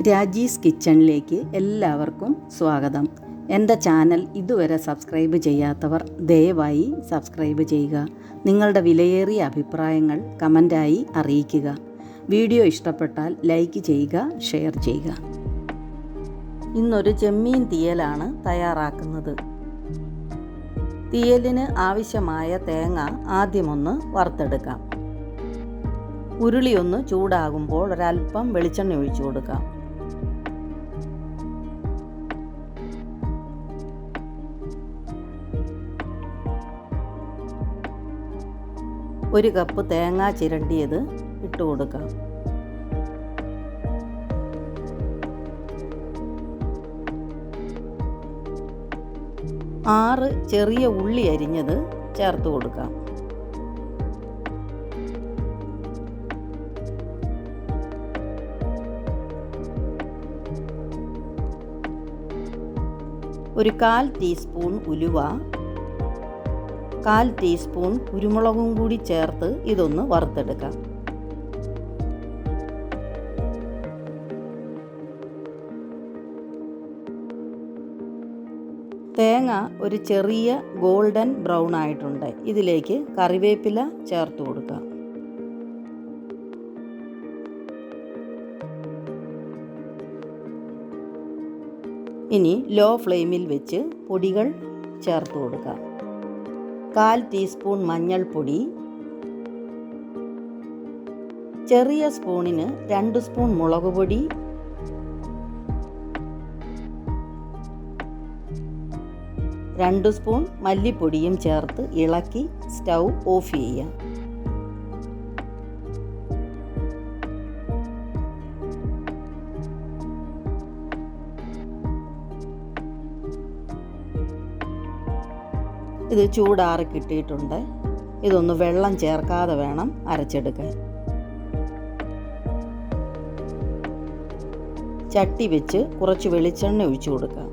രാജീസ് കിച്ചണിലേക്ക് എല്ലാവർക്കും സ്വാഗതം. എൻ്റെ ചാനൽ ഇതുവരെ സബ്സ്ക്രൈബ് ചെയ്യാത്തവർ ദയവായി സബ്സ്ക്രൈബ് ചെയ്യുക. നിങ്ങളുടെ വിലയേറിയ അഭിപ്രായങ്ങൾ കമൻ്റായി അറിയിക്കുക. വീഡിയോ ഇഷ്ടപ്പെട്ടാൽ ലൈക്ക് ചെയ്യുക, ഷെയർ ചെയ്യുക. ഇന്നൊരു ചെമ്മീൻ തീയലാണ് തയ്യാറാക്കുന്നത്. തീയലിന് ആവശ്യമായ തേങ്ങ ആദ്യമൊന്ന് വറുത്തെടുക്കാം. ഉരുളിയൊന്ന് ചൂടാകുമ്പോൾ ഒരല്പം വെളിച്ചെണ്ണ ഒഴിച്ചു കൊടുക്കാം. ഒരു കപ്പ് തേങ്ങ ചിരണ്ടിയത് ഇട്ട് കൊടുക്കാം. ആറ് ചെറിയ ഉള്ളി അരിഞ്ഞത് ചേർത്ത് കൊടുക്കാം. ഒരു 1/4 ടീസ്പൂൺ ഉലുവ, 1/4 ടീസ്പൂൺ കുരുമുളകും കൂടി ചേർത്ത് ഇതൊന്ന് വറുത്തെടുക്കാം. തേങ്ങ ഒരു ചെറിയ ഗോൾഡൻ ബ്രൗൺ ആയിട്ടുണ്ട്. ഇതിലേക്ക് കറിവേപ്പില ചേർത്ത് കൊടുക്കാം. ഇനി ലോ ഫ്ലെയിമിൽ വെച്ച് പൊടികൾ ചേർത്ത് കൊടുക്കാം. 1/4 ടീസ്പൂൺ മഞ്ഞൾപ്പൊടി, ചെറിയ സ്പൂണിന് 2 സ്പൂൺ മുളക് പൊടി, 2 സ്പൂൺ മല്ലിപ്പൊടിയും ചേർത്ത് ഇളക്കി സ്റ്റൗ ഓഫ് ചെയ്യാം. ഇത് ചൂടാറി കിട്ടിയിട്ടുണ്ട്. ഇതൊന്ന് വെള്ളം ചേർക്കാതെ വേണം അരച്ചെടുക്കാൻ. ചട്ടി വെച്ച് കുറച്ച് വെളിച്ചെണ്ണ ഒഴിച്ചു കൊടുക്കാം.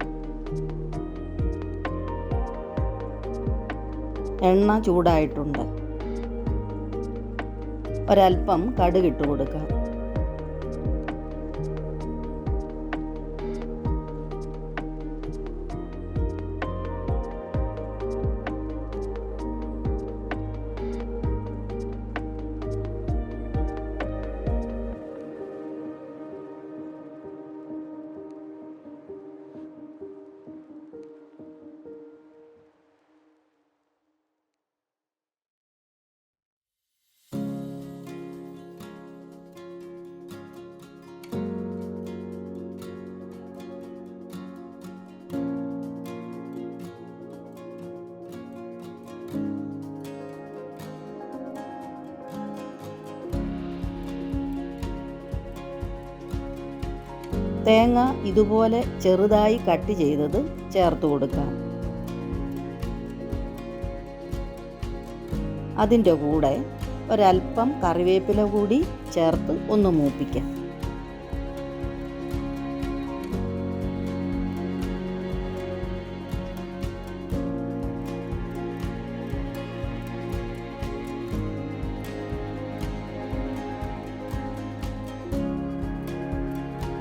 എണ്ണ ചൂടായിട്ടുണ്ട്. ഒരല്പം കടുകിട്ട് കൊടുക്കാം. തേങ്ങ ഇതുപോലെ ചെറുതായി കട്ട് ചെയ്തത് ചേർത്ത് കൊടുക്കാം. അതിൻ്റെ കൂടെ ഒരല്പം കറിവേപ്പില കൂടി ചേർത്ത് ഒന്ന് മൂപ്പിക്കാം.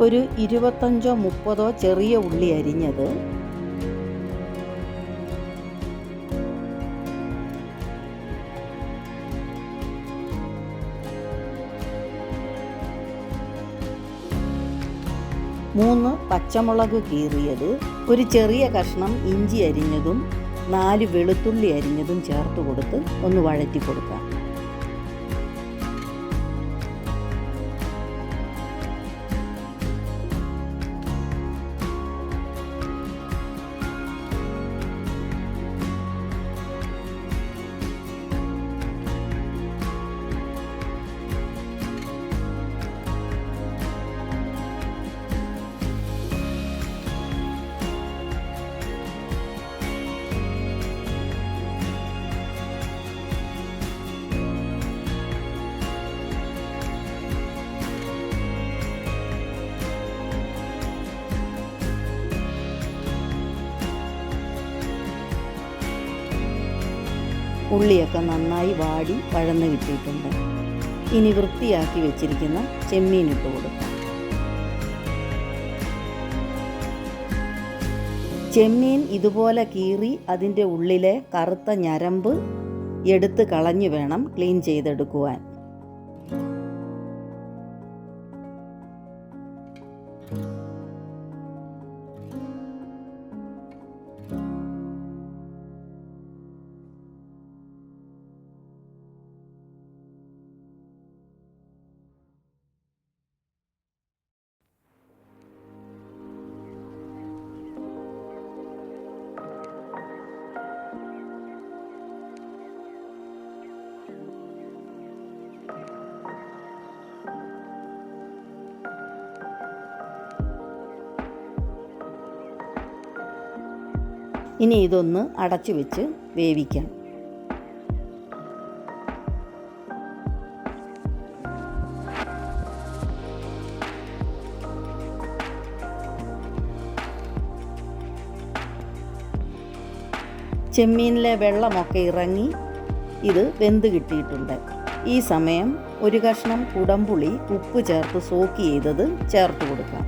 ഒരു 25-30 ചെറിയ ഉള്ളി അരിഞ്ഞത്, മൂന്ന് പച്ചമുളക് കീറിയത്, ഒരു ചെറിയ കഷ്ണം ഇഞ്ചി അരിഞ്ഞതും 4 വെളുത്തുള്ളി അരിഞ്ഞതും ചേർത്ത് കൊടുത്ത് ഒന്ന് വഴറ്റി കൊടുക്കാം. ഉള്ളിയൊക്കെ നന്നായി വാടി വഴന്ന് കിട്ടിയിട്ടുണ്ട്. ഇനി വൃത്തിയാക്കി വെച്ചിരിക്കുന്ന ചെമ്മീൻ ഇട്ട് കൊടുക്കാം. ചെമ്മീൻ ഇതുപോലെ കീറി അതിൻ്റെ ഉള്ളിലെ കറുത്ത ഞരമ്പ് എടുത്ത് കളഞ്ഞു വേണം ക്ലീൻ ചെയ്തെടുക്കുവാൻ. ഇനി ഇതൊന്ന് അടച്ചു വെച്ച് വേവിക്കാം. ചെമ്മീനിലെ വെള്ളമൊക്കെ ഇറങ്ങി ഇത് വെന്ത് കിട്ടിയിട്ടുണ്ട്. ഈ സമയം ഒരു കഷ്ണം കുടംപുളി ഉപ്പ് ചേർത്ത് സോക്ക് ചെയ്തത് ചേർത്ത് കൊടുക്കാം.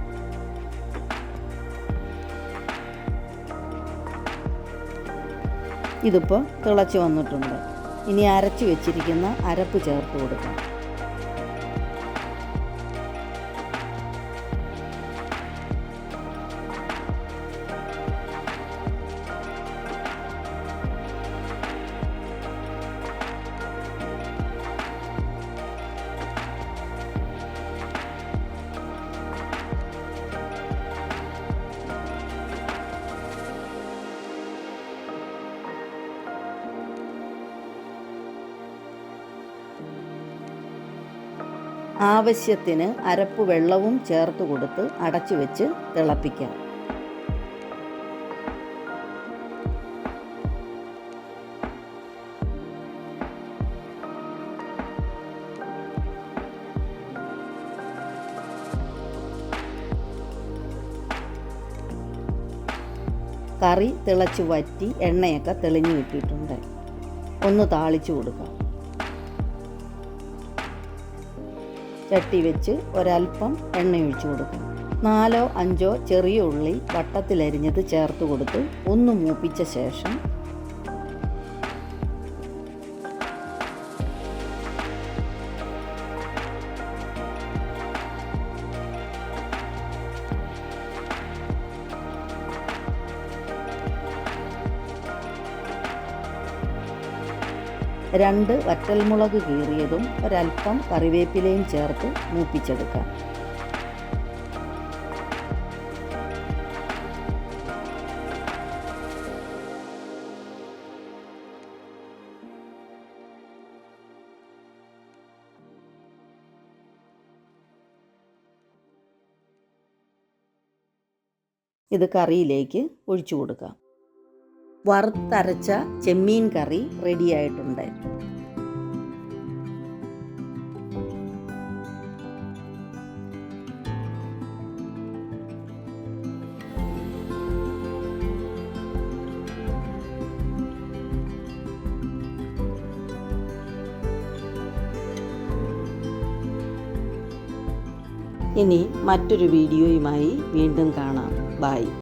ഇതിപ്പോൾ തിളച്ച് വന്നിട്ടുണ്ട്. ഇനി അരച്ച് വെച്ചിരിക്കുന്ന അരപ്പ് ചേർത്ത് കൊടുക്കാം. ആവശ്യത്തിന് അരപ്പ് വെള്ളവും ചേർത്ത് കൊടുത്ത് അടച്ചു വെച്ച് തിളപ്പിക്കാം. കറി തിളച്ച് വറ്റി എണ്ണയൊക്കെ തെളിഞ്ഞു കിട്ടിയിട്ടുണ്ട്. ഒന്ന് താളിച്ചു കൊടുക്കാം. ചട്ടി വെച്ച് ഒരൽപ്പം എണ്ണയൊഴിച്ചു കൊടുക്കാം. 4-5 ചെറിയ ഉള്ളി വട്ടത്തിലരിഞ്ഞത് ചേർത്ത് കൊടുത്ത് ഒന്ന് മൂപ്പിച്ച ശേഷം രണ്ട് വറ്റൽമുളക് കീറിയതും ഒരൽപ്പം കറിവേപ്പിലയും ചേർത്ത് മൂപ്പിച്ചെടുക്കാം. ഇത് കറിയിലേക്ക് ഒഴിച്ചു കൊടുക്കാം. വറുത്തരച്ച ചെമ്മീൻ കറി റെഡിയായിട്ടുണ്ട്. ഇനി മറ്റൊരു വീഡിയോയുമായി വീണ്ടും കാണാം. ബൈ.